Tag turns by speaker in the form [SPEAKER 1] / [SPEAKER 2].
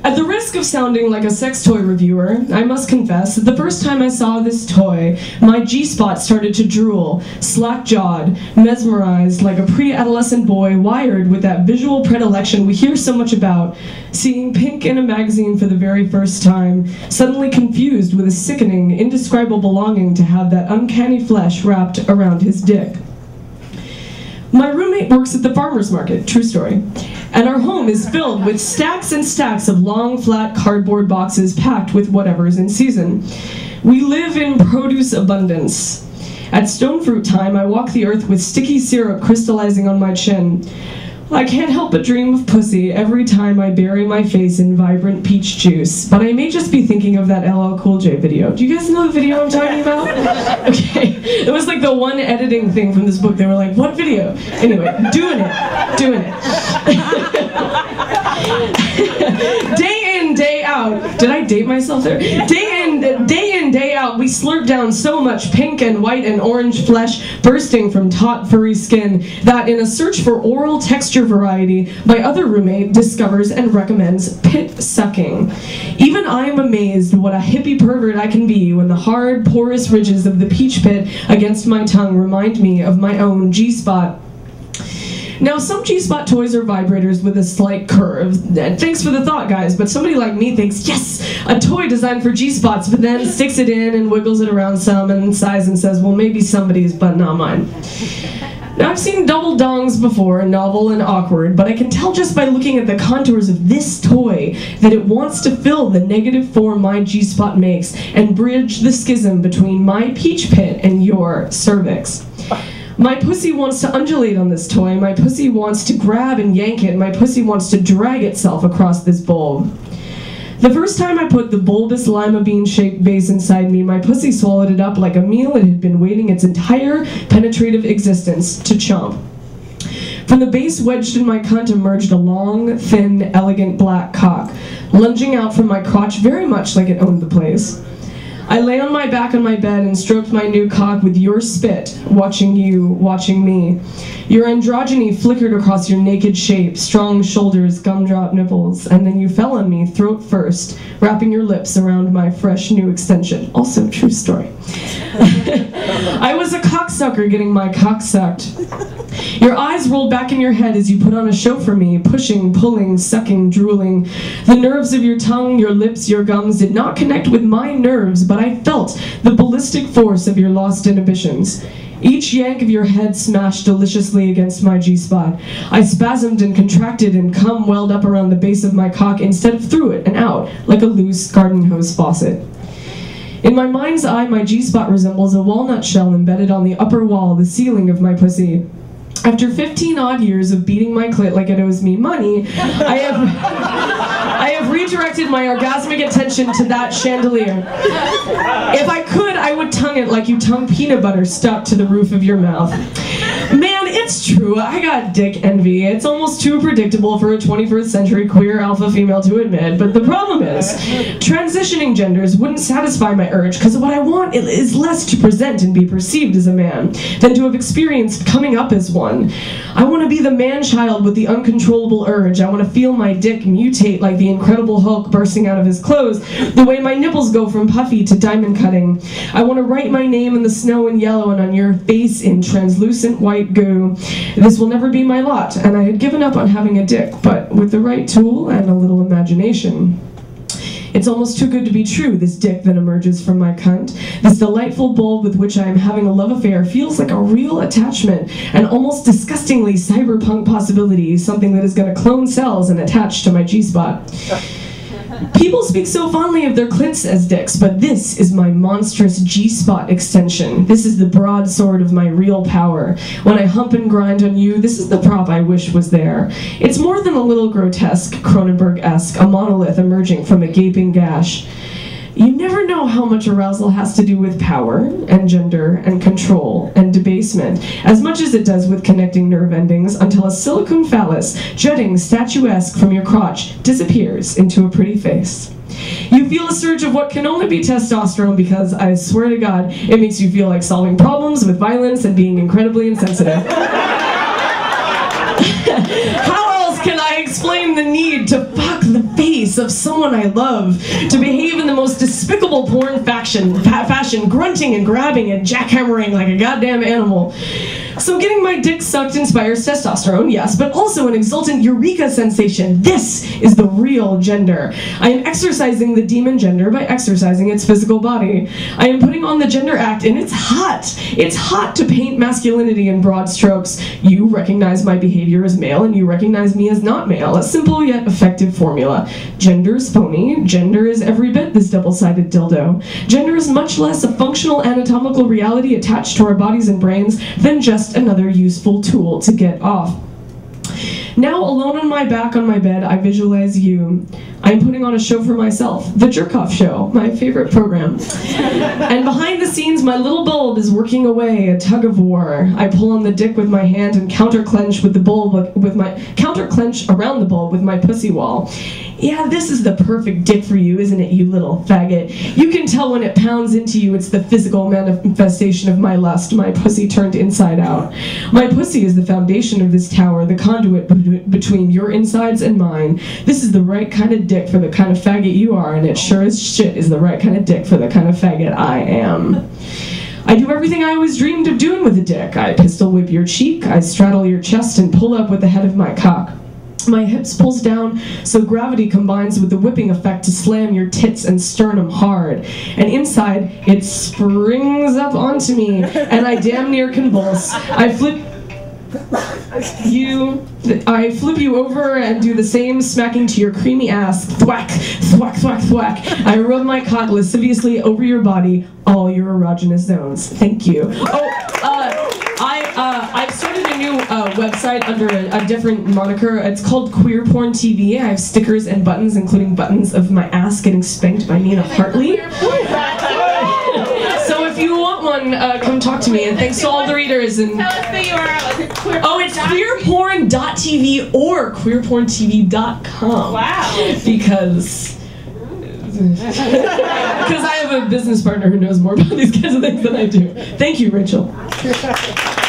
[SPEAKER 1] At the risk of sounding like a sex toy reviewer, I must confess that the first time I saw this toy, my G-spot started to drool, slack-jawed, mesmerized like a pre-adolescent boy wired with that visual predilection we hear so much about, seeing pink in a magazine for the very first time, suddenly confused with a sickening, indescribable longing to have that uncanny flesh wrapped around his dick. My roommate works at the farmer's market, true story, and our home is filled with stacks and stacks of long, flat cardboard boxes packed with whatever's in season. We live in produce abundance. At stone fruit time, I walk the earth with sticky syrup crystallizing on my chin. I can't help but dream of pussy every time I bury my face in vibrant peach juice, but I may just be thinking of that LL Cool J video. Do you guys know the video I'm talking about? Okay, it was like the one editing thing from this book. They were like, what video? Anyway, doing it. Day in, day out. Did I date myself there? Day in, day out, we slurp down so much pink and white and orange flesh bursting from taut, furry skin that in a search for oral texture variety, my other roommate discovers and recommends pit sucking. Even I am amazed what a hippie pervert I can be when the hard, porous ridges of the peach pit against my tongue remind me of my own G-spot. Now, some G-spot toys are vibrators with a slight curve. Thanks for the thought, guys, but somebody like me thinks, yes, a toy designed for G-spots, but then sticks it in and wiggles it around some and sighs and says, well, maybe somebody's, but not mine. Now, I've seen double dongs before, novel and awkward, but I can tell just by looking at the contours of this toy that it wants to fill the negative form my G-spot makes and bridge the schism between my peach pit and your cervix. My pussy wants to undulate on this toy, my pussy wants to grab and yank it, my pussy wants to drag itself across this bulb. The first time I put the bulbous lima bean-shaped base inside me, my pussy swallowed it up like a meal it had been waiting its entire penetrative existence to chomp. From the base wedged in my cunt emerged a long, thin, elegant black cock, lunging out from my crotch very much like it owned the place. I lay on my back on my bed and stroked my new cock with your spit, watching you, watching me. Your androgyny flickered across your naked shape, strong shoulders, gumdrop nipples, and then you fell on me, throat first, wrapping your lips around my fresh new extension. Also, true story. I was a cocksucker getting my cock sucked. Your eyes rolled back in your head as you put on a show for me, pushing, pulling, sucking, drooling. The nerves of your tongue, your lips, your gums did not connect with my nerves, but I felt the ballistic force of your lost inhibitions. Each yank of your head smashed deliciously against my G-spot. I spasmed and contracted and cum welled up around the base of my cock instead of through it and out, like a loose garden hose faucet. In my mind's eye, my G-spot resembles a walnut shell embedded on the upper wall, the ceiling of my pussy. After 15 odd years of beating my clit like it owes me money, I have redirected my orgasmic attention to that chandelier. If I could, I would tongue it like you tongue peanut butter stuck to the roof of your mouth. Man, it's true, I got dick envy. It's almost too predictable for a 21st century queer alpha female to admit, but the problem is, transitioning genders wouldn't satisfy my urge, because what I want is less to present and be perceived as a man, than to have experienced coming up as one. I want to be the man-child with the uncontrollable urge. I want to feel my dick mutate like the Incredible Hulk bursting out of his clothes, the way my nipples go from puffy to diamond cutting. I want to write my name in the snow in yellow and on your face in translucent white goo. This will never be my lot, and I had given up on having a dick, but with the right tool and a little imagination. It's almost too good to be true, this dick that emerges from my cunt. This delightful bulb with which I am having a love affair feels like a real attachment, an almost disgustingly cyberpunk possibility, something that is going to clone cells and attach to my G-spot. People speak so fondly of their clits as dicks, but this is my monstrous G-spot extension. This is the broadsword of my real power. When I hump and grind on you, this is the prop I wish was there. It's more than a little grotesque, Cronenberg-esque, a monolith emerging from a gaping gash. You never know how much arousal has to do with power, and gender, and control, and debasement, as much as it does with connecting nerve endings, until a silicone phallus, jutting statuesque from your crotch, disappears into a pretty face. You feel a surge of what can only be testosterone because, I swear to God, it makes you feel like solving problems with violence and being incredibly insensitive. How else can I explain the need to fuck the face face of someone I love, to behave in the most despicable porn fashion, grunting and grabbing and jackhammering like a goddamn animal. So getting my dick sucked inspires testosterone, yes, but also an exultant eureka sensation. This is the real gender. I am exercising the demon gender by exercising its physical body. I am putting on the gender act, and it's hot. It's hot to paint masculinity in broad strokes. You recognize my behavior as male, and you recognize me as not male. A simple yet effective formula. Gender is phony. Gender is every bit this double-sided dildo. Gender is much less a functional anatomical reality attached to our bodies and brains than just another useful tool to get off. Now, alone on my back on my bed, I visualize you. I'm putting on a show for myself, The Jerk-Off Show, my favorite program. And behind the scenes, my little bulb is working away, a tug of war. I pull on the dick with my hand and counterclench with the bulb counterclench around the bulb with my pussy wall. Yeah, this is the perfect dick for you, isn't it, you little faggot? You can tell when it pounds into you, it's the physical manifestation of my lust, my pussy turned inside out. My pussy is the foundation of this tower, the conduit between your insides and mine. This is the right kind of dick for the kind of faggot you are, and it sure as shit is the right kind of dick for the kind of faggot I am. I do everything I always dreamed of doing with a dick. I pistol whip your cheek, I straddle your chest and pull up with the head of my cock. My hips pulls down so gravity combines with the whipping effect to slam your tits and sternum hard. And inside, it springs up onto me, and I damn near convulse. I flip you over and do the same, smacking to your creamy ass. Thwack, thwack, thwack, thwack. I rub my cock lasciviously over your body, all your erogenous zones. Thank you. I've started a new website under a different moniker. It's called Queer Porn TV. I have stickers and buttons, including buttons of my ass getting spanked by Nina Hartley. So if you want one, come talk to me. And thanks to all the readers. And
[SPEAKER 2] tell us the URL.
[SPEAKER 1] Oh, it's queerporn.tv or queerporntv.com.
[SPEAKER 2] Wow.
[SPEAKER 1] Because I have a business partner who knows more about these kinds of things than I do. Thank you, Rachel.